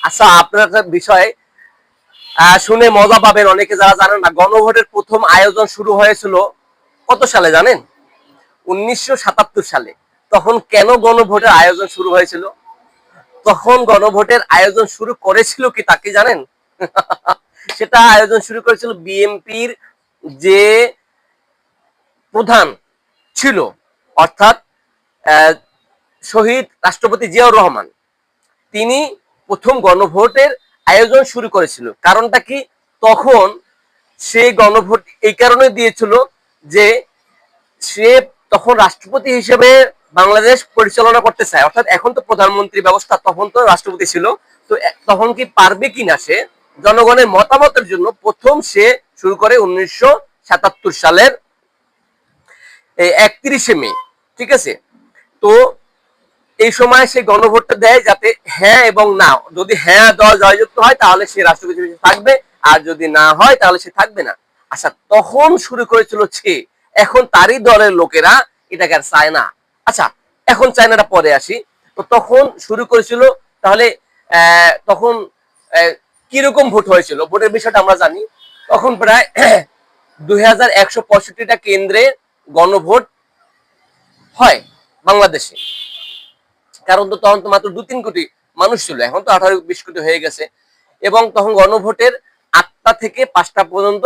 আচ্ছা, আপনার একটা বিষয় শুনে মজা পাবেন অনেকে যারা জানেন না। গণভোটের প্রথম আয়োজন শুরু হয়েছিল কত সালে জানেন? 1977 সালে। তখন কেন গণভোটের আয়োজন শুরু হয়েছিল? তখন গণভোটের আয়োজন শুরু করেছিল কি তা কি জানেন? সেটা আয়োজন শুরু করেছিল বিএনপির যে প্রধান ছিল, অর্থাৎ শহীদ রাষ্ট্রপতি জিয়াউর রহমান। তিনি প্রথম গণভোটের আয়োজন শুরু করেছিল। কারণটা কি? তখন সে গণভোট এই কারণে দিয়েছিল যে সে তখন রাষ্ট্রপতি হিসেবে বাংলাদেশ পরিচালনা করতে চায়। অর্থাৎ এখন তো প্রধানমন্ত্রী ব্যবস্থা, তখন তো রাষ্ট্রপতি ছিল। তো তখন কি পারবে কিনা সে জনগণের মতামতের জন্য প্রথম সে শুরু করে 1977 সালের 31শে মে। ঠিক আছে? তো এই সময় সে গণভোটটা দেয় যাতে হ্যাঁ এবং না, যদি হ্যাঁ দল জয়যুক্ত হয় তাহলে সে রাষ্ট্রপতি থাকবে, আর যদি না হয় তাহলে সে থাকবে না। আচ্ছা, তখন শুরু করেছিল সে, এখন তারই দলের লোকেরা এটাকে আর চায় না। আচ্ছা, এখন চায়নাটা পরে আসি। তো তখন শুরু করেছিল, তাহলে তখন কিরকম ভোট হয়েছিল ভোটের বিষয়টা আমরা জানি। তখন প্রায় 2165টা কেন্দ্রে গণভোট হয় বাংলাদেশে। কারণ তো তখন তো মাত্র 2-3 কোটি মানুষ ছিল, এখন তো 18-20 কোটি হয়ে গেছে। এবং তখন গণভোটের 8টা থেকে 5টা পর্যন্ত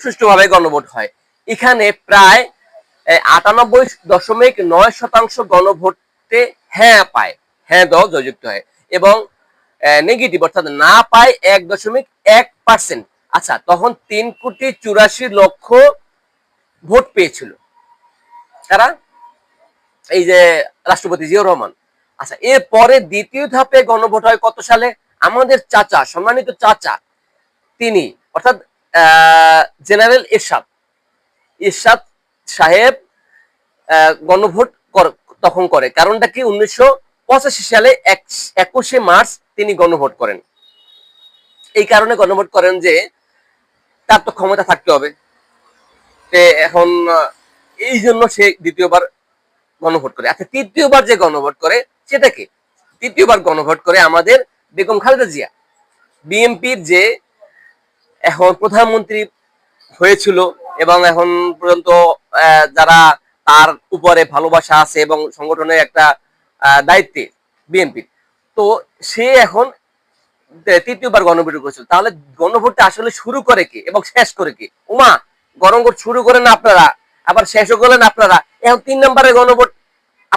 সুষ্ঠুভাবে গণভোট হয়। এখানে প্রায় 98.9% গণভোটে হ্যাঁ পায়, হ্যাঁ দল জয়যুক্ত হয়, এবং নেগেটিভ অর্থাৎ না পায় 1.1%। আচ্ছা, তখন 3,84,00,000 ভোট পেয়েছিল তারা, এই যে রাষ্ট্রপতি জিয়াউর রহমান। আচ্ছা, এরপরে দ্বিতীয় ধাপে গণভোট হয় কত সালে? আমাদের চাচা, সম্মানিত চাচা, তিনি অর্থাৎ জেনারেল এরশাদ এরশাদ সাহেব গণভোট তখন করে। কারণটা কি? 1985 সালে 21শে মার্চ তিনি গণভোট করেন। এই কারণে গণভোট করেন যে তার তো ক্ষমতা থাকতে হবে। এখন এই জন্য সে দ্বিতীয়বার গণভোট করে। আচ্ছা, তৃতীয়বার যে গণভোট করে সেটা কি? তৃতীয়বার গণভোট করে আমাদের বেগম খালেদা জিয়া, বিএনপির যে এখন প্রধানমন্ত্রী হয়েছিল, এবং এখন পর্যন্ত যারা তার উপরে ভালোবাসা আছে এবং সংগঠনের একটা দায়িত্বে বিএনপির, তো সে এখন তৃতীয়বার গণভোট করেছিল। তাহলে গণভোটটা আসলে শুরু করে কে এবং শেষ করে কে? উমা, গণভোট শুরু করেন আপনারা, আবার শেষও করলেন আপনারা। এখন 3 নম্বরের গণভোট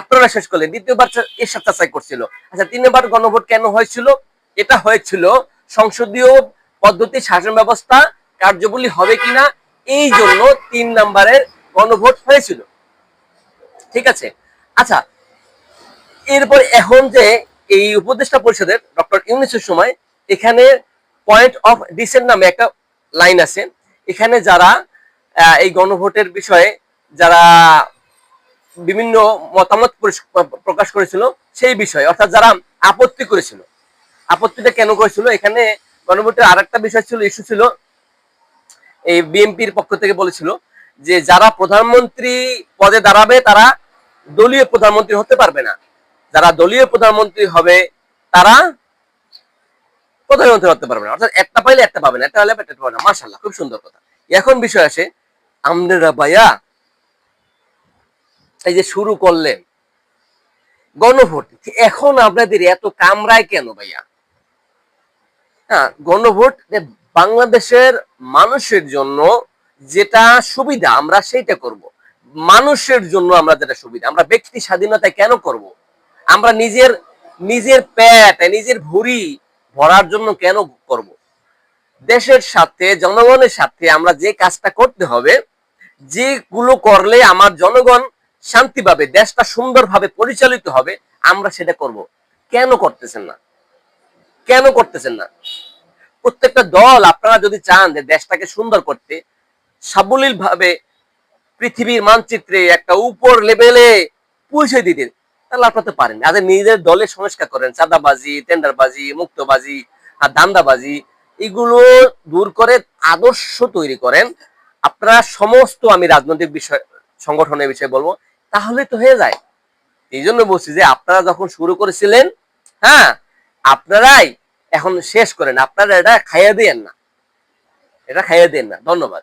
আপনারা শেষ করলেন। দ্বিতীয়বার এরশাদ চাচাই করছিল। আচ্ছা, 3 নম্বর গণভোট কেন হয়েছিল? এটা হয়েছিল সংসদীয় পদ্ধতি শাসন ব্যবস্থা কার্যবলী হবে কিনা, এই জন্য 3 নম্বরের গণভোট হয়েছিল। ঠিক আছে? আচ্ছা, এরপর এখন যে এই উপদেষ্টা পরিষদের ডক্টর ইউনূসের সময় এখানে পয়েন্ট অফ ডিসেন্ট নামে একটা লাইন আছে। এখানে যারা এই গণভোটের বিষয়ে যারা বিভিন্ন মতামত প্রকাশ করেছিল সেই বিষয়ে, অর্থাৎ যারা আপত্তি করেছিল, আপত্তিটা কেন করেছিল? এখানে গণভোটের আরেকটা বিষয় ছিল, ইস্যু ছিল, এই বিএনপির পক্ষ থেকে বলেছিল যে যারা প্রধানমন্ত্রী পদে দাঁড়াবে তারা দলীয় প্রধানমন্ত্রী হতে পারবে না, যারা দলীয় প্রধানমন্ত্রী হবে তারা প্রধানমন্ত্রী হতে পারবে না। অর্থাৎ একটা পাইলে একটা পাবে না, একটা হলে একটা পাবে না। মাশাআল্লাহ, খুব সুন্দর কথা। এখন বিষয় আসে, আমরা ভাইয়া এই যে শুরু করলেন গণভোট, এখন আপনাদের এত কামড়ায় কেন ভাইয়া? হ্যাঁ, গণভোট বাংলাদেশের মানুষের জন্য যেটা সুবিধা আমরা সেইটা করব। মানুষের জন্য আমরা যেটা সুবিধা, আমরা ব্যক্তি স্বাধীনতায় কেন করব? আমরা নিজের নিজের পেট, নিজের ভুঁড়ি ভরার জন্য কেন করব? দেশের সাথে, জনগণের সাথে আমরা যে কাজটা করতে হবে, যেগুলো করলে আমার জনগণ শান্তি পাবে, দেশটা সুন্দরভাবে পরিচালিত হবে, আমরা সেটা করব। কেন করতেছেন না? কেন করতেছেন না? প্রত্যেকটা দল আপনারা যদি চান যে দেশটাকে সুন্দর করতে, সাবলীল ভাবে পৃথিবীর মানচিত্রে একটা উপর লেভেলে পৌঁছে দিতে, তাহলে আপনারা তো পারেন। আগে নিজের দলের সংস্কার করেন, চাঁদাবাজি, টেন্ডারবাজি, মুক্তবাজি আর দান্দাবাজি, এগুলো দূর করে আদর্শ তৈরি করেন আপনারা। সমস্ত আমি রাজনৈতিক বিষয়, সংগঠনের বিষয়ে বলবো, তাহলে তো হয়ে যায়। এই জন্য বলছি যে আপনারা যখন শুরু করেছিলেন, হ্যাঁ, আপনারাই এখন শেষ করেন, আপনারা এটা খাইয়ে দিয়েন না, এটা খাইয়ে দেন না। ধন্যবাদ।